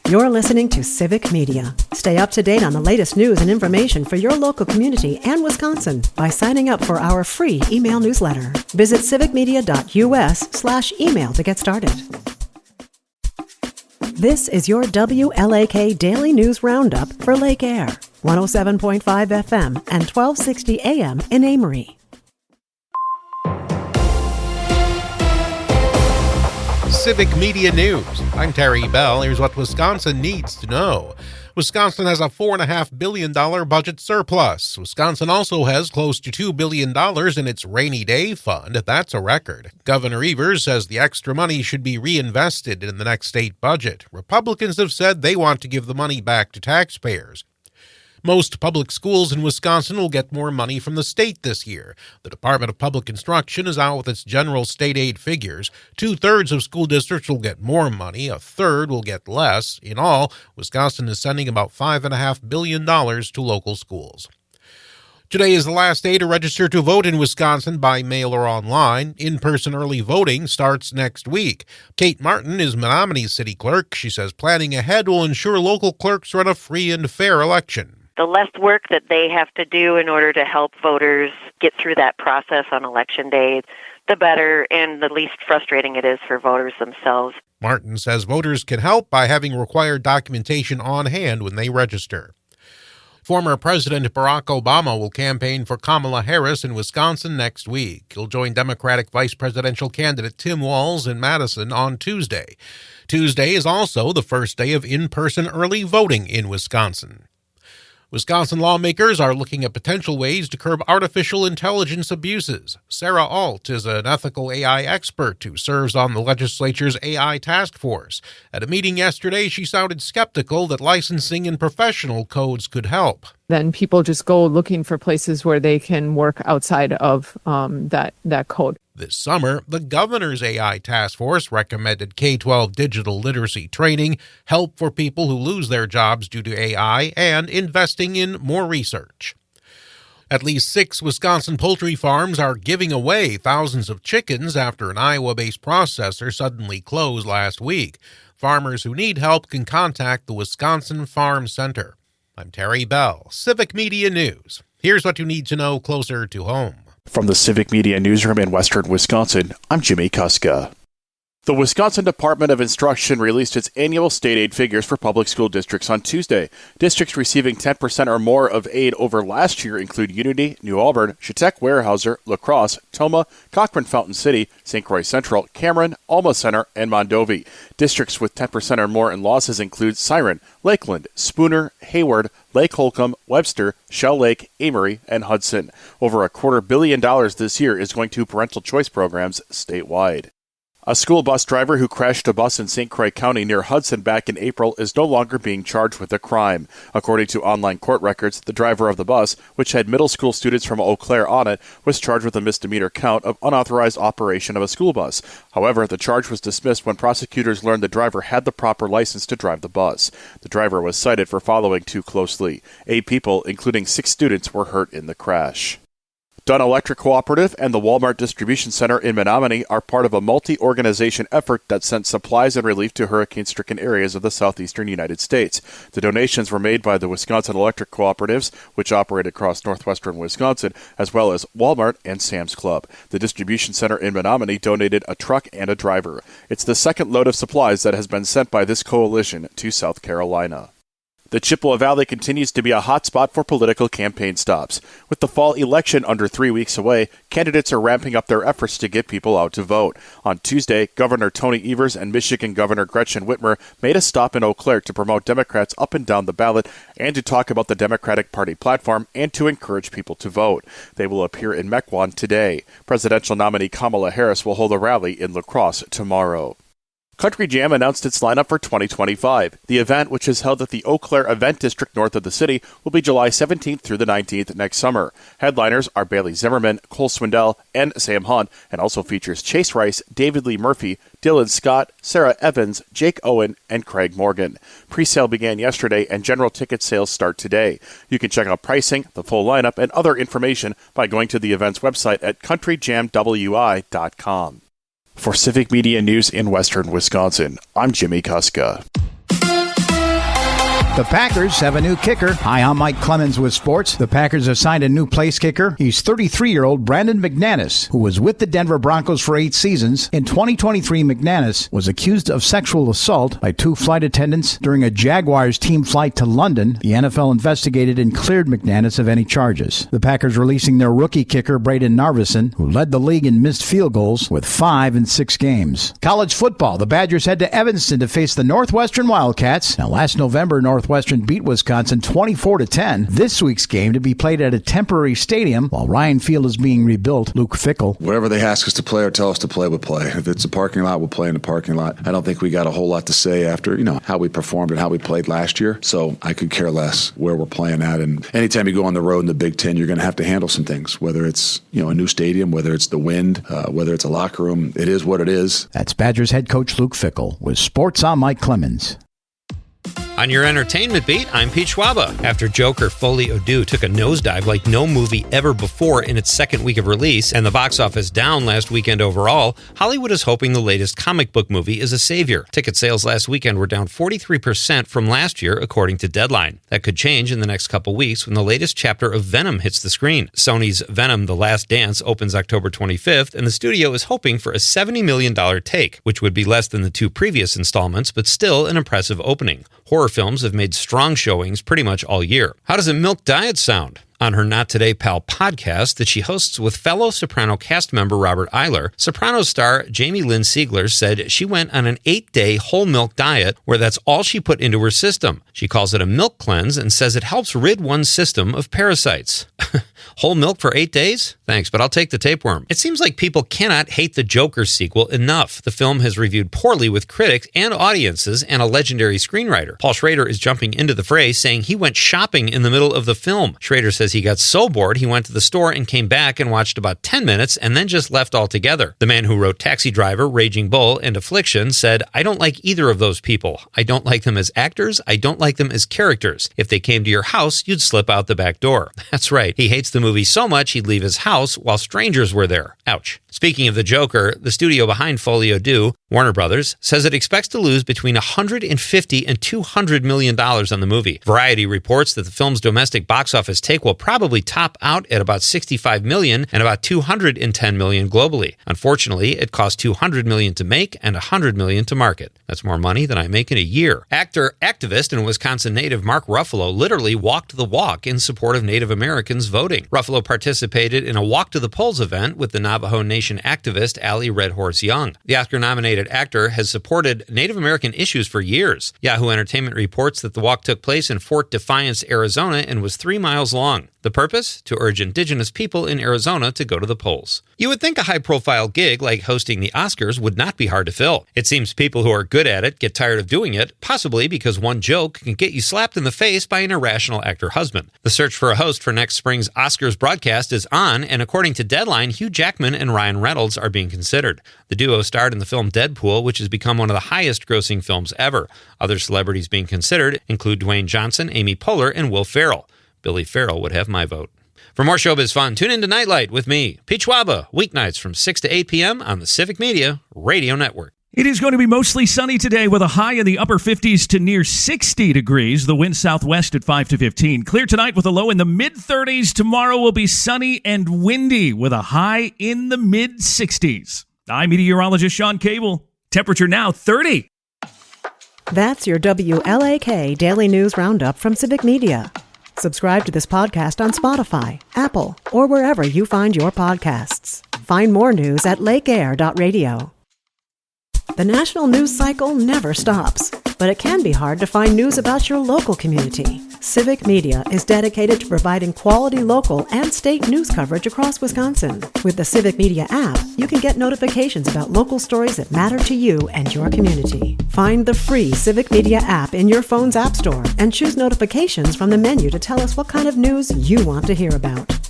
You're listening to Civic Media. Stay up to date on the latest news and information for your local community and Wisconsin by signing up for our free email newsletter. Visit civicmedia.us/email to get started. This is your WLAK Daily News Roundup for Lake Air, 107.5 FM and 1260 AM in Amory. Civic Media News. I'm Terry Bell. Here's what Wisconsin needs to know. Wisconsin has a $4.5 billion budget surplus. Wisconsin also has close to $2 billion in its rainy day fund. That's a record. Governor Evers says the extra money should be reinvested in the next state budget. Republicans have said they want to give the money back to taxpayers. Most public schools in Wisconsin will get more money from the state this year. The Department of Public Instruction is out with its general state aid figures. 2/3 of school districts will get more money, a third will get less. In all, Wisconsin is sending about $5.5 billion to local schools. Today is the last day to register to vote in Wisconsin by mail or online. In-person early voting starts next week. Kate Martin is Menominee City Clerk. She says planning ahead will ensure local clerks run a free and fair election. The less work that they have to do in order to help voters get through that process on Election Day, the better and the least frustrating it is for voters themselves. Martin says voters can help by having required documentation on hand when they register. Former President Barack Obama will campaign for Kamala Harris in Wisconsin next week. He'll join Democratic vice presidential candidate Tim Walz in Madison on Tuesday. Tuesday is also the first day of in-person early voting in Wisconsin. Wisconsin lawmakers are looking at potential ways to curb artificial intelligence abuses. Sarah Alt is an ethical AI expert who serves on the legislature's AI task force. At a meeting yesterday, she sounded skeptical that licensing and professional codes could help. Then people just go looking for places where they can work outside of that code. This summer, the governor's AI task force recommended K-12 digital literacy training, help for people who lose their jobs due to AI, and investing in more research. At least 6 Wisconsin poultry farms are giving away thousands of chickens after an Iowa-based processor suddenly closed last week. Farmers who need help can contact the Wisconsin Farm Center. I'm Terry Bell, Civic Media News. Here's what you need to know closer to home. From the Civic Media Newsroom in Western Wisconsin, I'm Jimmy Kuska. The Wisconsin Department of Instruction released its annual state aid figures for public school districts on Tuesday. Districts receiving 10% or more of aid over last year include Unity, New Auburn, Chetek, Weyerhaeuser, La Crosse, Tomah, Cochran Fountain City, St. Croix Central, Cameron, Alma Center, and Mondovi. Districts with 10% or more in losses include Siren, Lakeland, Spooner, Hayward, Lake Holcomb, Webster, Shell Lake, Amory, and Hudson. Over $250 million this year is going to parental choice programs statewide. A school bus driver who crashed a bus in St. Croix County near Hudson back in April is no longer being charged with a crime. According to online court records, the driver of the bus, which had middle school students from Eau Claire on it, was charged with a misdemeanor count of unauthorized operation of a school bus. However, the charge was dismissed when prosecutors learned the driver had the proper license to drive the bus. The driver was cited for following too closely. 8 people, including 6 students, were hurt in the crash. Dunn Electric Cooperative and the Walmart Distribution Center in Menominee are part of a multi-organization effort that sent supplies and relief to hurricane-stricken areas of the southeastern United States. The donations were made by the Wisconsin Electric Cooperatives, which operate across northwestern Wisconsin, as well as Walmart and Sam's Club. The Distribution Center in Menominee donated a truck and a driver. It's the second load of supplies that has been sent by this coalition to South Carolina. The Chippewa Valley continues to be a hotspot for political campaign stops. With the fall election under 3 weeks away, candidates are ramping up their efforts to get people out to vote. On Tuesday, Governor Tony Evers and Michigan Governor Gretchen Whitmer made a stop in Eau Claire to promote Democrats up and down the ballot and to talk about the Democratic Party platform and to encourage people to vote. They will appear in Mequon today. Presidential nominee Kamala Harris will hold a rally in La Crosse tomorrow. Country Jam announced its lineup for 2025. The event, which is held at the Eau Claire Event District north of the city, will be July 17th through the 19th next summer. Headliners are Bailey Zimmerman, Cole Swindell, and Sam Hunt, and also features Chase Rice, David Lee Murphy, Dylan Scott, Sarah Evans, Jake Owen, and Craig Morgan. Pre-sale began yesterday, and general ticket sales start today. You can check out pricing, the full lineup, and other information by going to the event's website at countryjamwi.com. For Civic Media News in Western Wisconsin, I'm Jimmy Kuska. The Packers have a new kicker. Hi, I'm Mike Clemens with sports. The Packers have signed a new place kicker. He's 33-year-old Brandon McManus, who was with the Denver Broncos for 8 seasons. In 2023, McManus was accused of sexual assault by 2 flight attendants during a Jaguars team flight to London. The NFL investigated and cleared McManus of any charges. The Packers releasing their rookie kicker, Braden Narveson, who led the league in missed field goals with 5 in 6 games. College football. The Badgers head to Evanston to face the Northwestern Wildcats. Now, last November, Northwestern beat Wisconsin 24-10. This week's game to be played at a temporary stadium while Ryan Field is being rebuilt. Luke Fickell. Whatever they ask us to play or tell us to play, we'll play. If it's a parking lot, we'll play in the parking lot. I don't think we got a whole lot to say after, how we performed and how we played last year. So I could care less where we're playing at. And anytime you go on the road in the Big Ten, you're going to have to handle some things, whether it's, a new stadium, whether it's the wind, whether it's a locker room. It is what it is. That's Badgers head coach Luke Fickell. With sports, I'm Mike Clemens. On your entertainment beat, I'm Pete Schwaba. After Joker Folie à Deux took a nosedive like no movie ever before in its second week of release, and the box office down last weekend overall, Hollywood is hoping the latest comic book movie is a savior. Ticket sales last weekend were down 43% from last year, according to Deadline. That could change in the next couple weeks when the latest chapter of Venom hits the screen. Sony's Venom: The Last Dance opens October 25th, and the studio is hoping for a $70 million take, which would be less than the 2 previous installments, but still an impressive opening. Horror films have made strong showings pretty much all year. How does a milk diet sound? On her Not Today Pal podcast that she hosts with fellow Soprano cast member Robert Eiler, Sopranos star Jamie Lynn Sigler said she went on an 8-day whole milk diet where that's all she put into her system. She calls it a milk cleanse and says it helps rid one's system of parasites. Whole milk for 8 days? Thanks, but I'll take the tapeworm. It seems like people cannot hate the Joker sequel enough. The film has reviewed poorly with critics and audiences, and a legendary screenwriter. Paul Schrader is jumping into the fray, saying he went shopping in the middle of the film. Schrader says he got so bored he went to the store and came back and watched about 10 minutes and then just left altogether. The man who wrote Taxi Driver, Raging Bull, and Affliction said, "I don't like either of those people. I don't like them as actors. I don't like them as characters. If they came to your house, you'd slip out the back door." That's right. He hates the movie so much he'd leave his house while strangers were there. Ouch. Speaking of the Joker, the studio behind Folie à Deux, Warner Brothers, says it expects to lose between $150 and $200 million on the movie. Variety reports that the film's domestic box office take will probably top out at about $65 million and about $210 million globally. Unfortunately, it cost $200 million to make and $100 million to market. That's more money than I make in a year. Actor, activist, and Wisconsin native Mark Ruffalo literally walked the walk in support of Native Americans voting. Ruffalo participated in a Walk to the Polls event with the Navajo Nation activist Allie Red Horse Young. The Oscar-nominated actor has supported Native American issues for years. Yahoo Entertainment reports that the walk took place in Fort Defiance, Arizona, and was 3 miles long. The purpose? To urge indigenous people in Arizona to go to the polls. You would think a high-profile gig like hosting the Oscars would not be hard to fill. It seems people who are good at it get tired of doing it, possibly because one joke can get you slapped in the face by an irrational actor husband. The search for a host for next spring's Oscars broadcast is on, and according to Deadline, Hugh Jackman and Ryan Reynolds are being considered. The duo starred in the film Deadpool, which has become one of the highest-grossing films ever. Other celebrities being considered include Dwayne Johnson, Amy Poehler, and Will Ferrell. Billy Farrell would have my vote. For more showbiz fun, tune in to Nightlight with me, Pete Schwaba, weeknights from 6 to 8 p.m. on the Civic Media Radio Network. It is going to be mostly sunny today with a high in the upper 50s to near 60 degrees. The wind southwest at 5 to 15. Clear tonight with a low in the mid-30s. Tomorrow will be sunny and windy with a high in the mid-60s. I'm meteorologist Sean Cable. Temperature now 30. That's your WLAK Daily News Roundup from Civic Media. Subscribe to this podcast on Spotify, Apple, or wherever you find your podcasts. Find more news at lakeair.radio. The national news cycle never stops, but it can be hard to find news about your local community. Civic Media is dedicated to providing quality local and state news coverage across Wisconsin. With the Civic Media app, you can get notifications about local stories that matter to you and your community. Find the free Civic Media app in your phone's app store and choose notifications from the menu to tell us what kind of news you want to hear about.